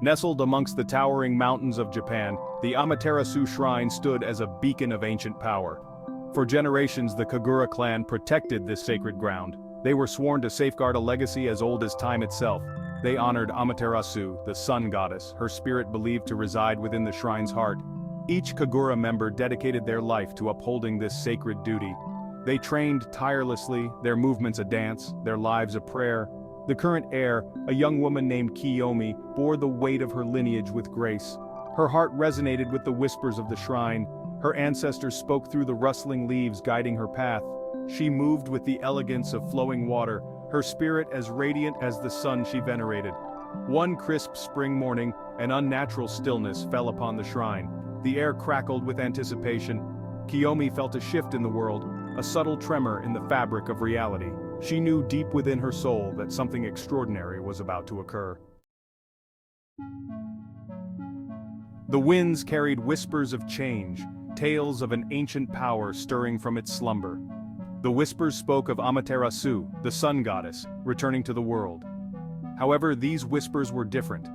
Nestled amongst the towering mountains of Japan, the Amaterasu shrine stood as a beacon of ancient power. For generations the Kagura clan protected this sacred ground. They were sworn to safeguard a legacy as old as time itself. They honored Amaterasu, the sun goddess, her spirit believed to reside within the shrine's heart. Each Kagura member dedicated their life to upholding this sacred duty. They trained tirelessly, their movements a dance, their lives a prayer. The current heir, a young woman named Kiyomi, bore the weight of her lineage with grace. Her heart resonated with the whispers of the shrine. Her ancestors spoke through the rustling leaves guiding her path. She moved with the elegance of flowing water, her spirit as radiant as the sun she venerated. One crisp spring morning, an unnatural stillness fell upon the shrine. The air crackled with anticipation. Kiyomi felt a shift in the world, a subtle tremor in the fabric of reality. She knew deep within her soul that something extraordinary was about to occur. The winds carried whispers of change, tales of an ancient power stirring from its slumber. The whispers spoke of Amaterasu, the sun goddess, returning to the world. However, these whispers were different.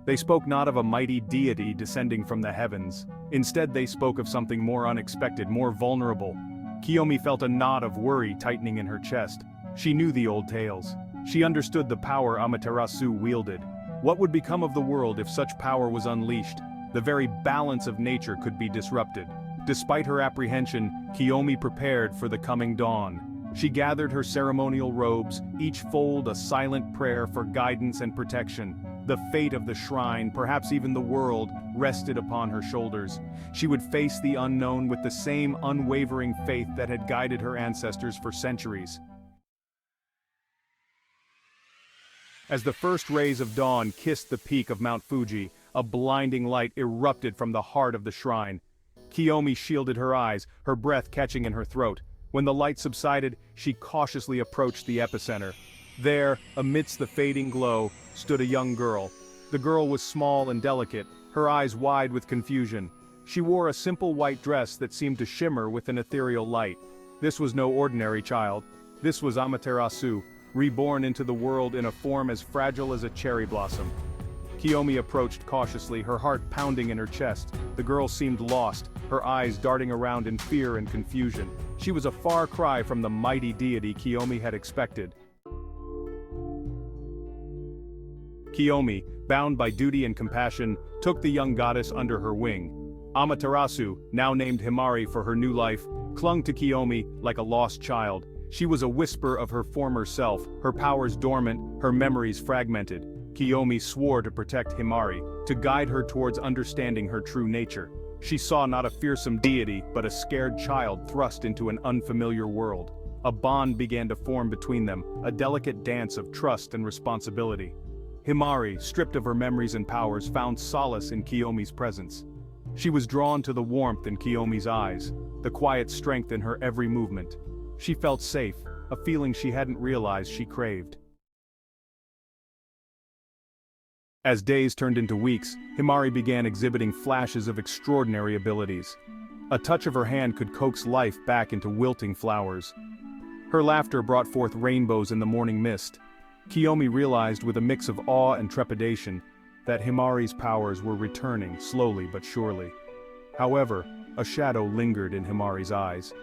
They spoke not of a mighty deity descending from the heavens. Instead, they spoke of something more unexpected, more vulnerable. Kiyomi felt a knot of worry tightening in her chest. She knew the old tales. She understood the power Amaterasu wielded. What would become of the world if such power was unleashed? The very balance of nature could be disrupted. Despite her apprehension, Kiyomi prepared for the coming dawn. She gathered her ceremonial robes, each fold a silent prayer for guidance and protection. The fate of the shrine, perhaps even the world, rested upon her shoulders. She would face the unknown with the same unwavering faith that had guided her ancestors for centuries. As the first rays of dawn kissed the peak of Mount Fuji, a blinding light erupted from the heart of the shrine. Kiyomi shielded her eyes, her breath catching in her throat. When the light subsided, she cautiously approached the epicenter. There, amidst the fading glow, stood a young girl. The girl was small and delicate, her eyes wide with confusion. She wore a simple white dress that seemed to shimmer with an ethereal light. This was no ordinary child. This was Amaterasu, reborn into the world in a form as fragile as a cherry blossom. Kiyomi approached cautiously, her heart pounding in her chest. The girl seemed lost, her eyes darting around in fear and confusion. She was a far cry from the mighty deity Kiyomi had expected. Kiyomi, bound by duty and compassion, took the young goddess under her wing. Amaterasu, now named Himari for her new life, clung to Kiyomi like a lost child. She was a whisper of her former self, her powers dormant, her memories fragmented. Kiyomi swore to protect Himari, to guide her towards understanding her true nature. She saw not a fearsome deity, but a scared child thrust into an unfamiliar world. A bond began to form between them, a delicate dance of trust and responsibility. Himari, stripped of her memories and powers, found solace in Kiyomi's presence. She was drawn to the warmth in Kiyomi's eyes, the quiet strength in her every movement. She felt safe, a feeling she hadn't realized she craved. As days turned into weeks, Himari began exhibiting flashes of extraordinary abilities. A touch of her hand could coax life back into wilting flowers. Her laughter brought forth rainbows in the morning mist. Kiyomi realized with a mix of awe and trepidation that Himari's powers were returning slowly but surely. However, a shadow lingered in Himari's eyes.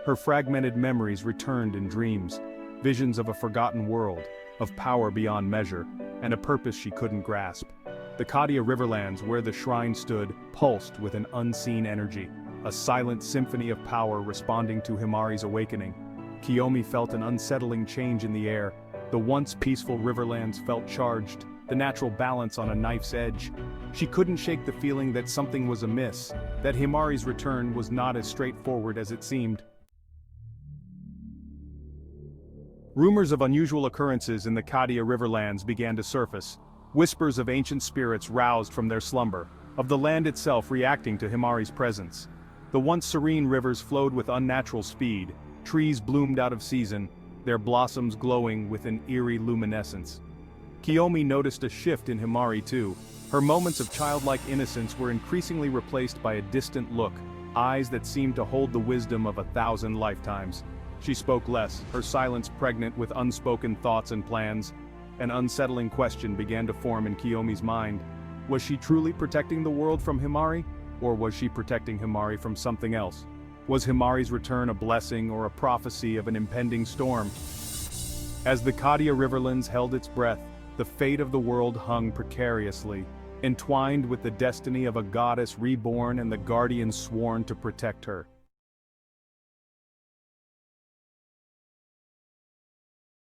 Her fragmented memories returned in dreams, visions of a forgotten world, of power beyond measure, and a purpose she couldn't grasp. The Cadia Riverlands, where the shrine stood, pulsed with an unseen energy, a silent symphony of power responding to Himari's awakening. Kiyomi felt an unsettling change in the air. The once peaceful Riverlands felt charged, the natural balance on a knife's edge. She couldn't shake the feeling that something was amiss, that Himari's return was not as straightforward as it seemed. Rumors of unusual occurrences in the Cadia Riverlands began to surface. Whispers of ancient spirits roused from their slumber, of the land itself reacting to Himari's presence. The once serene rivers flowed with unnatural speed, trees bloomed out of season, their blossoms glowing with an eerie luminescence. Kiyomi noticed a shift in Himari too. Her moments of childlike innocence were increasingly replaced by a distant look, eyes that seemed to hold the wisdom of 1,000 lifetimes. She spoke less, her silence pregnant with unspoken thoughts and plans. An unsettling question began to form in Kiyomi's mind. Was she truly protecting the world from Himari? Or was she protecting Himari from something else? Was Himari's return a blessing or a prophecy of an impending storm? As the Cadia Riverlands held its breath, the fate of the world hung precariously, entwined with the destiny of a goddess reborn and the guardian sworn to protect her.